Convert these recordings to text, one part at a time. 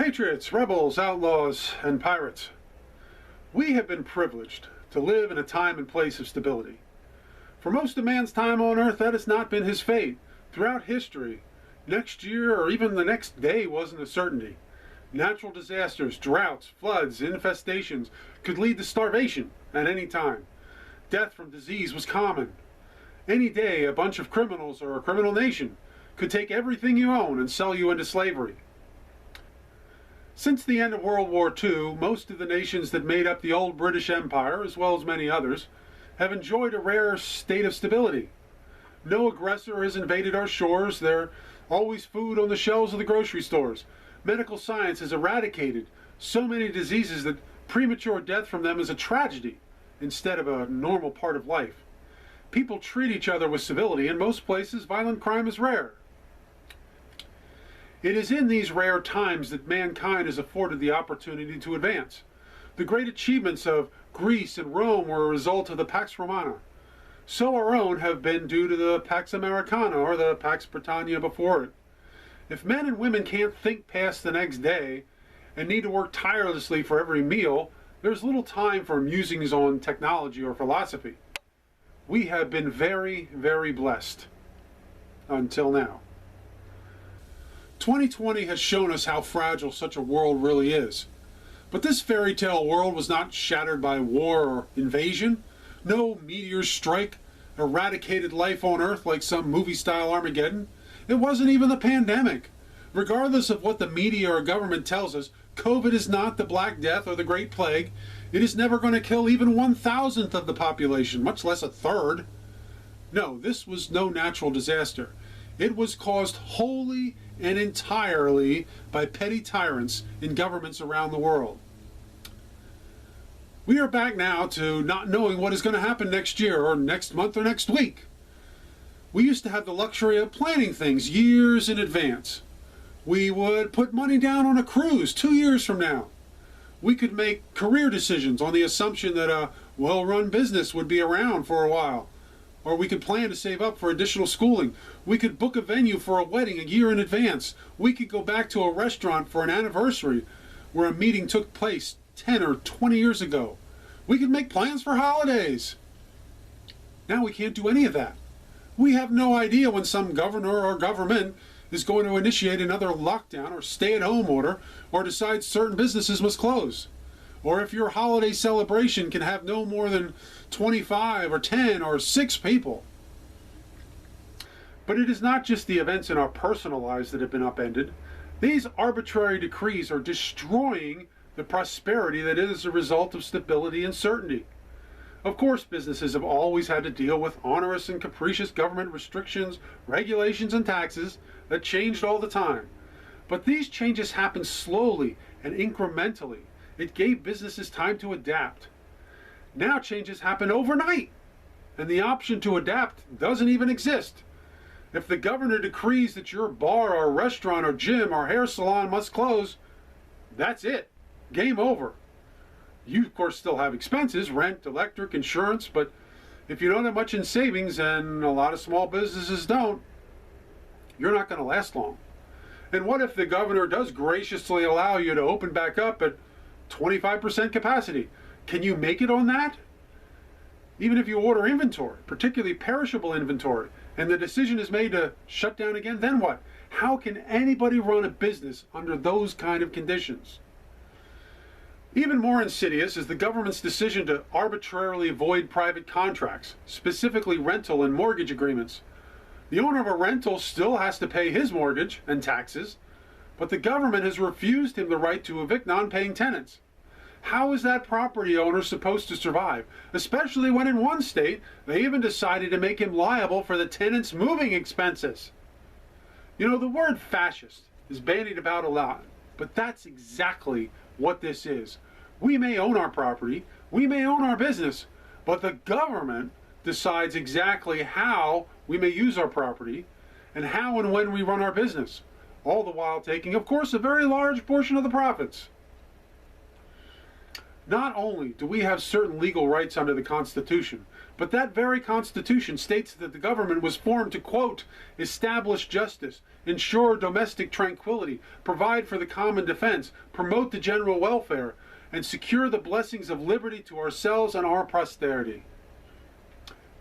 Patriots, rebels, outlaws, and pirates. We have been privileged to live in a time and place of stability. For most of man's time on earth, that has not been his fate. Throughout history, next year or even the next day wasn't a certainty. Natural disasters, droughts, floods, infestations could lead to starvation at any time. Death from disease was common. Any day, a bunch of criminals or a criminal nation could take everything you own and sell you into slavery. Since the end of World War II, most of the nations that made up the old British Empire, as well as many others, have enjoyed a rare state of stability. No aggressor has invaded our shores. There's always food on the shelves of the grocery stores. Medical science has eradicated so many diseases that premature death from them is a tragedy instead of a normal part of life. People treat each other with civility. In most places, violent crime is rare. It is in these rare times that mankind is afforded the opportunity to advance. The great achievements of Greece and Rome were a result of the Pax Romana. So our own have been due to the Pax Americana or the Pax Britannia before it. If men and women can't think past the next day and need to work tirelessly for every meal, there's little time for musings on technology or philosophy. We have been very, very blessed until now. 2020 has shown us how fragile such a world really is. But this fairy tale world was not shattered by war or invasion. No meteor strike eradicated life on Earth like some movie-style Armageddon. It wasn't even the pandemic. Regardless of what the media or government tells us, COVID is not the Black Death or the Great Plague. It is never going to kill even 1,000th of the population, much less a third. No, this was no natural disaster. It was caused wholly and entirely by petty tyrants in governments around the world. We are back now to not knowing what is going to happen next year or next month or next week. We used to have the luxury of planning things years in advance. We would put money down on a cruise 2 years from now. We could make career decisions on the assumption that a well-run business would be around for a while. Or we could plan to save up for additional schooling. We could book a venue for a wedding a year in advance. We could go back to a restaurant for an anniversary where a meeting took place 10 or 20 years ago. We could make plans for holidays. Now we can't do any of that. We have no idea when some governor or government is going to initiate another lockdown or stay-at-home order or decide certain businesses must close. Or if your holiday celebration can have no more than 25 or 10 or 6 people. But it is not just the events in our personal lives that have been upended. These arbitrary decrees are destroying the prosperity that is a result of stability and certainty. Of course, businesses have always had to deal with onerous and capricious government restrictions, regulations, and taxes that changed all the time. But these changes happened slowly and incrementally. It gave businesses time to adapt. Now changes happen overnight, and the option to adapt doesn't even exist. If the governor decrees that your bar or restaurant or gym or hair salon must close, that's it. Game over. You, of course, still have expenses, rent, electric, insurance, but if you don't have much in savings, and a lot of small businesses don't, you're not going to last long. And what if the governor does graciously allow you to open back up at 25% capacity? Can you make it on that? Even if you order inventory, particularly perishable inventory, and the decision is made to shut down again, then what? How can anybody run a business under those kind of conditions? Even more insidious is the government's decision to arbitrarily void private contracts, specifically rental and mortgage agreements. The owner of a rental still has to pay his mortgage and taxes, but the government has refused him the right to evict non-paying tenants. How is that property owner supposed to survive, especially when in one state they even decided to make him liable for the tenant's moving expenses? You know, the word fascist is bandied about a lot, but that's exactly what this is. We may own our property, we may own our business, but the government decides exactly how we may use our property and how and when we run our business, all the while taking, of course, a very large portion of the profits. Not only do we have certain legal rights under the Constitution, but that very Constitution states that the government was formed to, quote, establish justice, ensure domestic tranquility, provide for the common defense, promote the general welfare, and secure the blessings of liberty to ourselves and our posterity.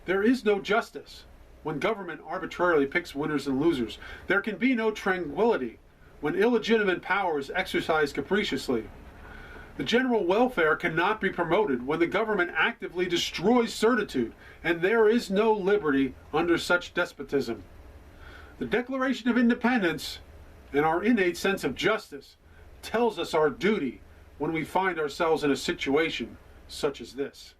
There is no justice when government arbitrarily picks winners and losers. There can be no tranquility when illegitimate power is exercised capriciously. The general welfare cannot be promoted when the government actively destroys certitude, and there is no liberty under such despotism. The Declaration of Independence and our innate sense of justice tells us our duty when we find ourselves in a situation such as this.